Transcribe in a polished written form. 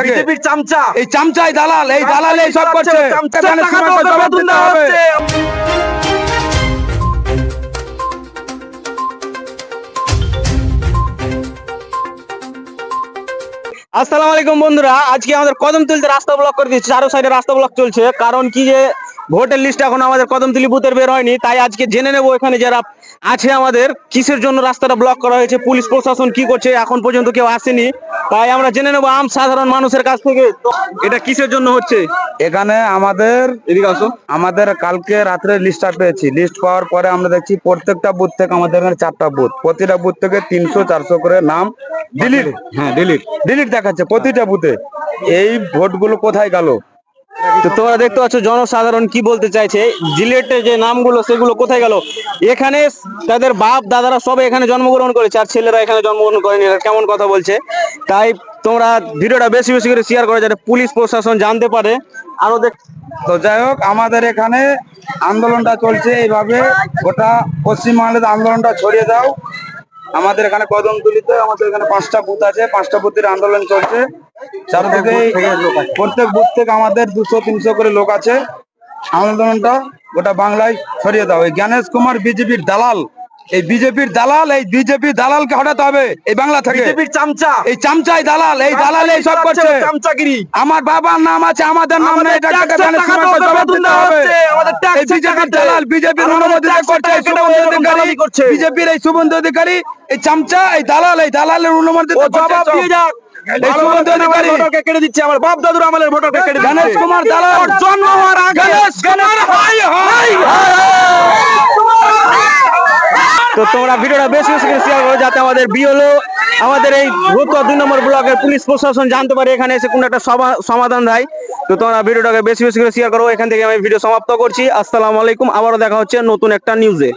বিজেপির চামচা, এই চামচাই দালাল, এই দালাল এই সব করছে। চামচার টাকা তো ওকে বেতন দেওয়া হচ্ছে। আসসালামু আলাইকুম বন্ধুরা, আজকে আমাদের কদমতলিতে রাস্তা ব্লক করে দিচ্ছে, চারো সাইডে রাস্তা ব্লক চলছে। কারণ কি যে ভোটের লিস্ট এখন আমাদের কদমতলি বুথের বের হয়নি, তাই আজকে জেনে নেবো এখানে যারা আছে আমাদের কিসের জন্য রাস্তাটা ব্লক করা হয়েছে, পুলিশ প্রশাসন কি করছে, এখন পর্যন্ত কেউ আসেনি। তাই আমরা জেনে নেবো আম সাধারণ মানুষের কাছ থেকে এটা কিসের জন্য হচ্ছে। এখানে আমাদের এদিকে আসো। আমাদের কালকে রাত্রে লিস্টটা পেয়েছি। লিস্ট পাওয়ার পরে আমরা দেখছি প্রত্যেকটা বুথ থেকে আমাদের এখানে 4টা বুথ, প্রতিটা বুথ থেকে 300-400 করে নাম ডিলিট, ডিলিট দেখাচ্ছে প্রতিটা বুথে। এই ভোটগুলো কোথায় গেল? তো তোমরা দেখতে পাচ্ছ জনসাধারণ কি বলতে চাইছে, জিলেটের যে নামগুলো সেগুলো কোথায় গেল। এখানে তাদের বাপ দাদারা সব এখানে জন্মগ্রহণ করেছে, আর ছেলেরা এখানে জন্মগ্রহণ করেনি। এরা কেমন কথা বলছে। তাই তোমরা ভিডিওটা বেশি বেশি করে শেয়ার করে যাতে পুলিশ প্রশাসন জানতে পারে। আরো তো যাই হোক, আমাদের এখানে আন্দোলনটা চলছে এইভাবে, গোটা পশ্চিমবাংলাতে আন্দোলনটা ছড়িয়ে দাও। আমাদের এখানে কদমতলিতে আমাদের এখানে 5টা বুথ আছে, 5টা বুথের আন্দোলন চলছে। চারদিকে প্রত্যেক বুথ থেকে আমাদের 200-300 করে লোক আছে। আন্দোলনটা গোটা বাংলায় ছড়িয়ে দাও। এই জ্ঞানেশ কুমার বিজেপির দালাল, এই বিজেপির দালাল, এই বিজেপির দালালকে হটাতে হবে এই বাংলা থেকে। বিজেপির চামচা, এই চামচাই দালাল, এই দালাল এই সব করছে। চামচাগিরি। আমার বাবার নাম আছে, আমাদের নাম নেই, এটা আমাদের জ্ঞানেশ টাকা তো কুমারকে ওকে জবাব বেতন দিতে দেওয়া হবে। হচ্ছে। আমাদের এই ট্যাক্সের বিজেপির টাকাতে। দালাল, বিজেপির আমাদের অনুমোদিত ট্যাক্সের করছে টাকা কেটে শুভেন্দু ওরকম অধিকারী, দালালি করছে। বিজেপির এই শুভেন্দু অধিকারী, এই চামচা, এই দালাল, এই দালালের অনুমোদিত ও করছে জবাব সব। দিয়ে যাক। এই শুভেন্দু অধিকারী, ভোটারকে কেটে দিচ্ছে, আমার বাপ দাদুর আমলের ভোটারকে কেটে দিচ্ছে। গণেশ কুমার দালাল, ওর জন্ম হওয়ার আগে গণেশ কুমার হাই হাই। তো তোমরা ভিডিওটা বেশি বেশি করে শেয়ার করো যাতে আমাদের বিএলও, আমাদের এই ভূতয়া 2 নম্বর ব্লকের পুলিশ প্রশাসন জানতে পারে এখানে এসে কোনো একটা সমাধান দেয়। তো তোমরা ভিডিওটাকে বেশি বেশি করে শেয়ার করো। এখান থেকে আমি ভিডিও সমাপ্ত করছি। আসসালামু আলাইকুম, আবারও দেখা হচ্ছে নতুন একটা নিউজে।